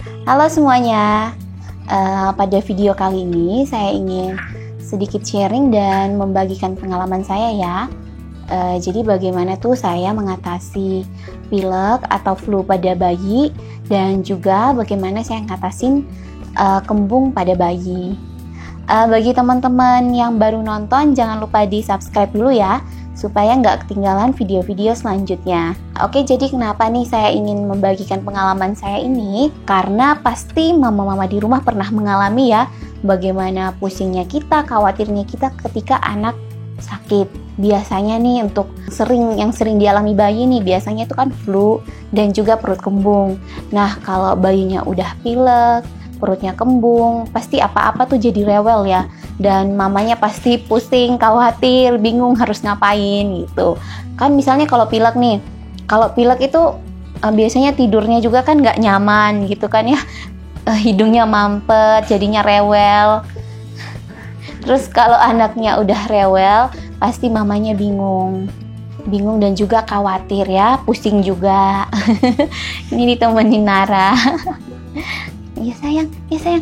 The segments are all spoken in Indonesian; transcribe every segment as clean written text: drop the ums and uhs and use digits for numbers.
Halo semuanya, pada video kali ini saya ingin sedikit sharing dan membagikan pengalaman saya ya. Jadi bagaimana tuh saya mengatasi pilek atau flu pada bayi dan juga bagaimana saya ngatasin kembung pada bayi. Bagi teman-teman yang baru nonton, jangan lupa di subscribe dulu ya, supaya nggak ketinggalan video-video selanjutnya. Oke, jadi kenapa nih saya ingin membagikan pengalaman saya ini? Karena pasti mama-mama di rumah pernah mengalami ya, bagaimana pusingnya kita, khawatirnya kita ketika anak sakit. Biasanya nih untuk yang sering dialami bayi nih, biasanya itu kan flu dan juga perut kembung. Nah, kalau bayinya udah pilek, perutnya kembung, pasti apa-apa tuh jadi rewel ya. Dan mamanya pasti pusing, khawatir, bingung harus ngapain gitu. Kan misalnya kalau pilek nih, kalau pilek itu biasanya tidurnya juga kan nggak nyaman gitu kan ya. Hidungnya mampet, jadinya rewel. Terus kalau anaknya udah rewel, pasti mamanya bingung dan juga khawatir ya, pusing juga. Ini ditemenin Nara. Ya sayang,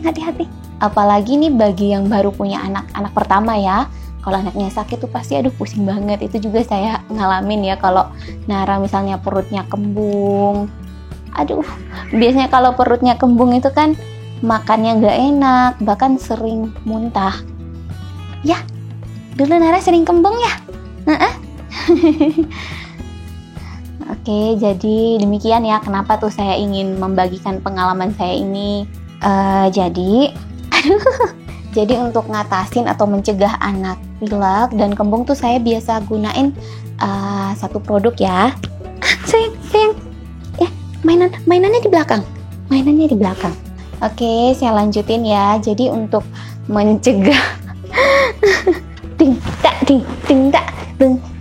hati-hati. Apalagi nih bagi yang baru punya anak pertama ya, kalau anaknya sakit tuh pasti aduh pusing banget. Itu juga saya ngalamin ya, kalau Nara misalnya perutnya kembung. Aduh, biasanya kalau perutnya kembung itu kan makannya nggak enak, bahkan sering muntah. Ya, dulu Nara sering kembung ya? Oke, jadi demikian ya kenapa tuh saya ingin membagikan pengalaman saya ini. Jadi untuk ngatasin atau mencegah anak pilek dan kembung tuh saya biasa gunain satu produk ya. Sayang, ya mainannya di belakang. Oke, saya lanjutin ya. Jadi untuk mencegah ting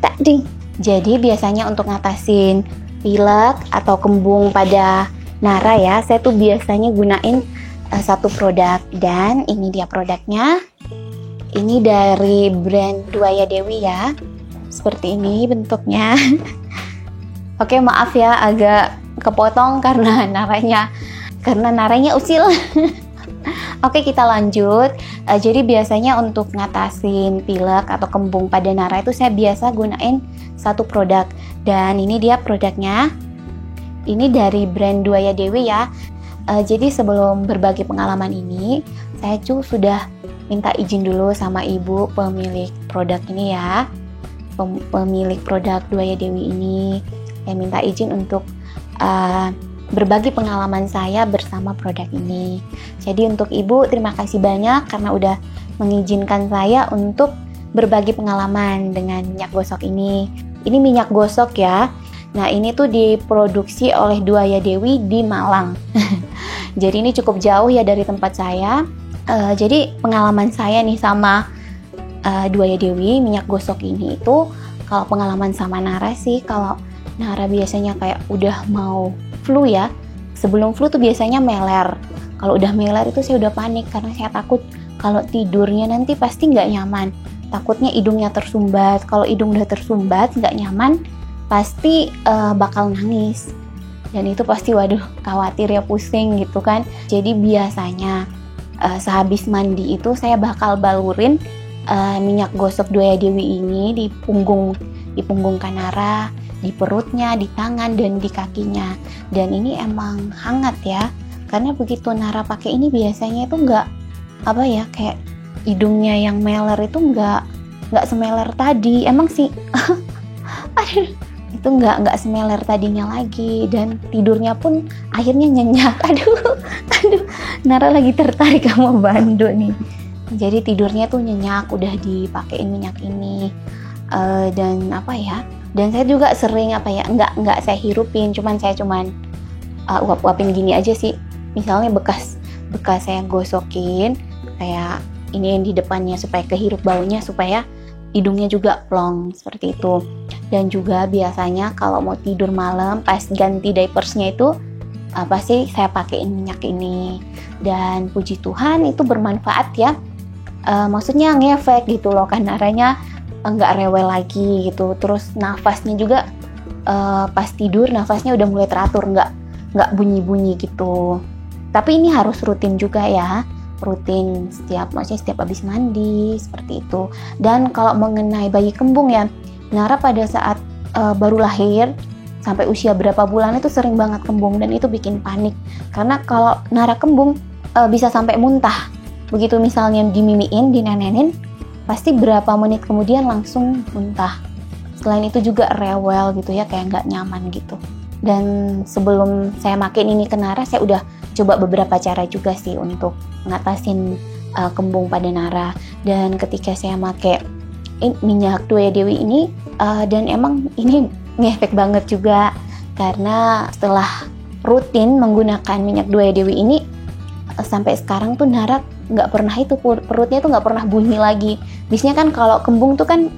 tak ding. Jadi biasanya untuk ngatasin pilek atau kembung pada Nara ya, saya tuh biasanya gunain satu produk, dan ini dia produknya. Ini dari brand Dwaya Dewi ya. Seperti ini bentuknya. Oke, maaf ya agak kepotong karena naranya usil. Oke, kita lanjut. Jadi biasanya untuk ngatasin pilek atau kembung pada Nara itu saya biasa gunain satu produk, dan ini dia produknya. Ini dari brand Dwaya Dewi ya. Jadi sebelum berbagi pengalaman ini, saya sudah minta izin dulu sama ibu pemilik produk ini ya. Pemilik produk Dwaya Dewi ini, saya minta izin untuk berbagi pengalaman saya bersama produk ini. Jadi untuk ibu, terima kasih banyak karena udah mengizinkan saya untuk berbagi pengalaman dengan minyak gosok ini. Ini minyak gosok ya. Nah, ini tuh diproduksi oleh Dwaya Dewi di Malang. Jadi ini cukup jauh ya dari tempat saya. Jadi pengalaman saya nih sama Dwaya Dewi minyak gosok ini itu, kalau pengalaman sama Nara sih, kalau Nara biasanya kayak udah mau flu ya. Sebelum flu tuh biasanya meler. Kalau udah meler itu saya udah panik karena saya takut kalau tidurnya nanti pasti nggak nyaman. Takutnya hidungnya tersumbat. Kalau hidung udah tersumbat nggak nyaman, pasti bakal nangis. Dan itu pasti waduh khawatir ya, pusing gitu kan. Jadi biasanya sehabis mandi itu saya bakal balurin minyak gosok Dwaya Dewi ini di punggung Nara, di perutnya, di tangan, dan di kakinya. Dan ini emang hangat ya, karena begitu Nara pakai ini biasanya itu nggak kayak hidungnya yang meler itu nggak semeler tadi. Emang sih aduh, itu nggak semeler tadinya lagi, dan tidurnya pun akhirnya nyenyak. Aduh Nara lagi tertarik sama Bando nih. Jadi tidurnya tuh nyenyak udah dipakein minyak ini. Dan saya juga sering nggak saya hirupin, saya uap-uapin gini aja sih. Misalnya bekas saya gosokin kayak ini yang di depannya supaya kehirup baunya, supaya hidungnya juga plong seperti itu. Dan juga biasanya kalau mau tidur malam pas ganti diapersnya itu pasti saya pakein minyak ini, dan puji Tuhan itu bermanfaat ya. Maksudnya ngefek gitu loh, kan Naranya nggak rewel lagi gitu. Terus nafasnya juga pas tidur nafasnya udah mulai teratur, nggak bunyi-bunyi gitu. Tapi ini harus rutin juga ya, rutin maksudnya setiap habis mandi seperti itu. Dan kalau mengenai bayi kembung ya, Nara pada saat baru lahir sampai usia berapa bulan itu sering banget kembung, dan itu bikin panik karena kalau Nara kembung bisa sampai muntah. Begitu misalnya dimimiin, dinenenin, pasti berapa menit kemudian langsung muntah. Selain itu juga rewel gitu ya, kayak nggak nyaman gitu. Dan sebelum saya makin ini ke Nara, saya udah coba beberapa cara juga sih untuk ngatasin kembung pada Nara. Dan ketika saya pakai minyak Dua Ya Dewi ini, dan emang ini ngefek banget juga, karena setelah rutin menggunakan minyak Dua Ya Dewi ini, sampai sekarang tuh Nara nggak pernah itu, perutnya tuh nggak pernah bunyi lagi. Biasanya kan kalau kembung tuh kan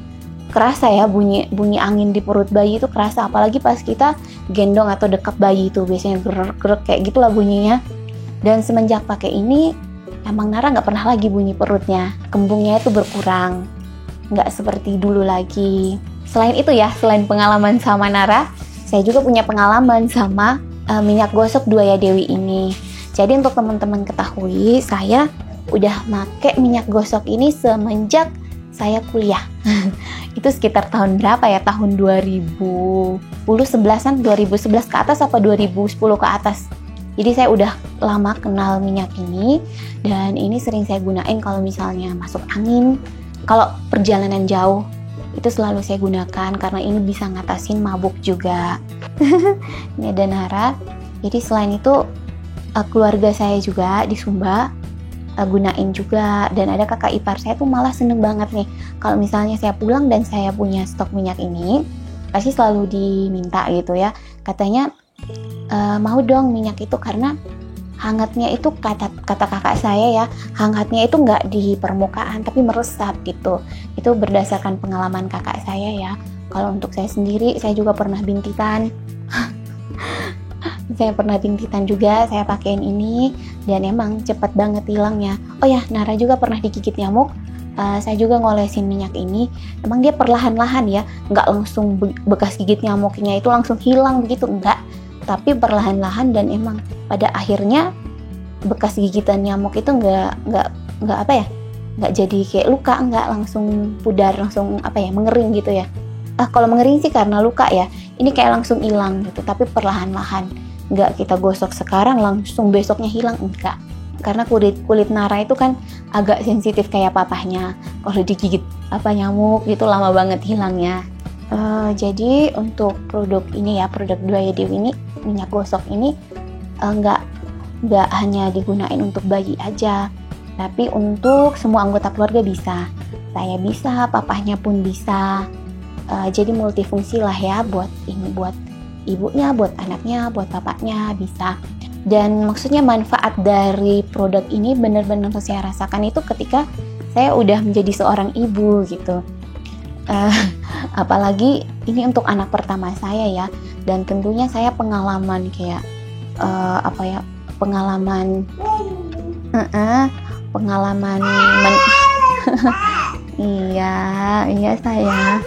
kerasa ya, bunyi angin di perut bayi itu kerasa, apalagi pas kita gendong atau dekat bayi itu biasanya gerak kayak gitulah bunyinya. Dan semenjak pakai ini emang Nara nggak pernah lagi bunyi perutnya, kembungnya itu berkurang, nggak seperti dulu lagi. Selain itu ya, selain pengalaman sama Nara, saya juga punya pengalaman sama minyak gosok Dua Ya Dewi ini. Jadi untuk teman-teman ketahui, saya udah make minyak gosok ini semenjak saya kuliah. Itu sekitar tahun berapa ya? Tahun 2011-an, 2011 ke atas apa 2010 ke atas. Jadi saya udah lama kenal minyak ini, dan ini sering saya gunain kalau misalnya masuk angin, kalau perjalanan jauh itu selalu saya gunakan karena ini bisa ngatasin mabuk juga. Ini ada Nara. Jadi selain itu keluarga saya juga di Sumba gunain juga, dan ada kakak ipar saya tuh malah seneng banget nih kalau misalnya saya pulang dan saya punya stok minyak ini, pasti selalu diminta gitu ya, katanya mau dong minyak itu karena hangatnya itu, kata kakak saya ya, hangatnya itu nggak di permukaan tapi meresap gitu. Itu berdasarkan pengalaman kakak saya ya. Kalau untuk saya sendiri, saya juga pernah bintitan. Saya pernah bintitan juga, saya pakein ini, dan emang cepet banget hilangnya. Oh ya, Nara juga pernah digigit nyamuk. Saya juga ngolesin minyak ini, emang dia perlahan-lahan ya, nggak langsung bekas gigit nyamuknya itu langsung hilang begitu, enggak. Tapi perlahan-lahan, dan emang pada akhirnya bekas gigitan nyamuk itu nggak apa ya, nggak jadi kayak luka, nggak langsung pudar, langsung apa ya, mengering gitu ya. Kalau mengering sih karena luka ya, ini kayak langsung hilang gitu, tapi perlahan-lahan. Nggak kita gosok sekarang langsung besoknya hilang, enggak. Karena kulit Nara itu kan agak sensitif kayak papahnya. Kalau digigit nyamuk gitu lama banget hilangnya. Jadi untuk produk ini ya, produk Dua Ya Dewi ini, minyak gosok ini nggak hanya digunain untuk bayi aja, tapi untuk semua anggota keluarga bisa. Saya bisa, papahnya pun bisa. Jadi multifungsi lah ya, buat ibunya, buat anaknya, buat bapaknya bisa. Dan maksudnya manfaat dari produk ini benar-benar saya rasakan itu ketika saya udah menjadi seorang ibu gitu. Apalagi ini untuk anak pertama saya ya, dan tentunya saya pengalaman kayak pengalaman iya saya.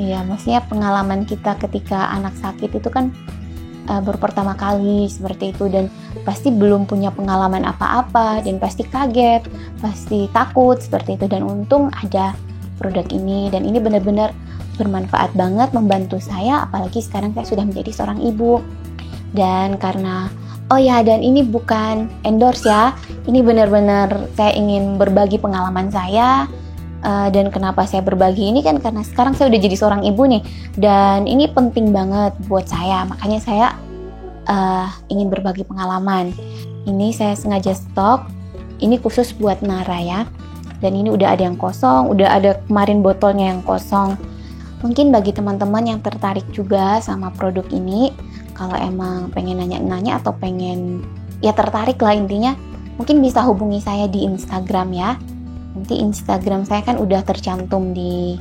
Iya, maksudnya pengalaman kita ketika anak sakit itu kan baru pertama kali seperti itu, dan pasti belum punya pengalaman apa-apa, dan pasti kaget, pasti takut seperti itu. Dan untung ada produk ini, dan ini benar-benar bermanfaat banget, membantu saya, apalagi sekarang saya sudah menjadi seorang ibu. Dan karena dan ini bukan endorse ya, ini benar-benar saya ingin berbagi pengalaman saya. Dan kenapa saya berbagi ini kan karena sekarang saya udah jadi seorang ibu nih, dan ini penting banget buat saya, makanya saya ingin berbagi pengalaman. Ini saya sengaja stok, ini khusus buat Nara ya, dan ini udah ada yang kosong, udah ada kemarin botolnya yang kosong. Mungkin bagi teman-teman yang tertarik juga sama produk ini, kalau emang pengen nanya-nanya atau pengen ya tertarik lah intinya, mungkin bisa hubungi saya di Instagram ya. Nanti Instagram saya kan udah tercantum di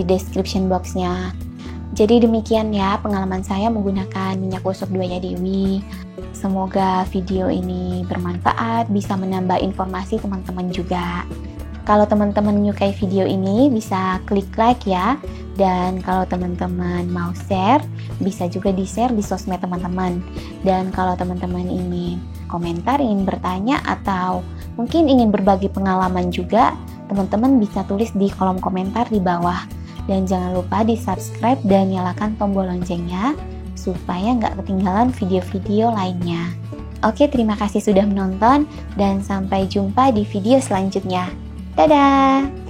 description boxnya. Jadi demikian ya pengalaman saya menggunakan minyak gosok Dua Ya Dewi. Semoga video ini bermanfaat, bisa menambah informasi teman-teman juga. Kalau teman-teman menyukai video ini bisa klik like ya. Dan kalau teman-teman mau share, bisa juga di-share di sosmed teman-teman. Dan kalau teman-teman ingin komentar, ingin bertanya, atau mungkin ingin berbagi pengalaman juga, teman-teman bisa tulis di kolom komentar di bawah. Dan jangan lupa di-subscribe dan nyalakan tombol loncengnya, supaya nggak ketinggalan video-video lainnya. Oke, terima kasih sudah menonton, dan sampai jumpa di video selanjutnya. Dadah!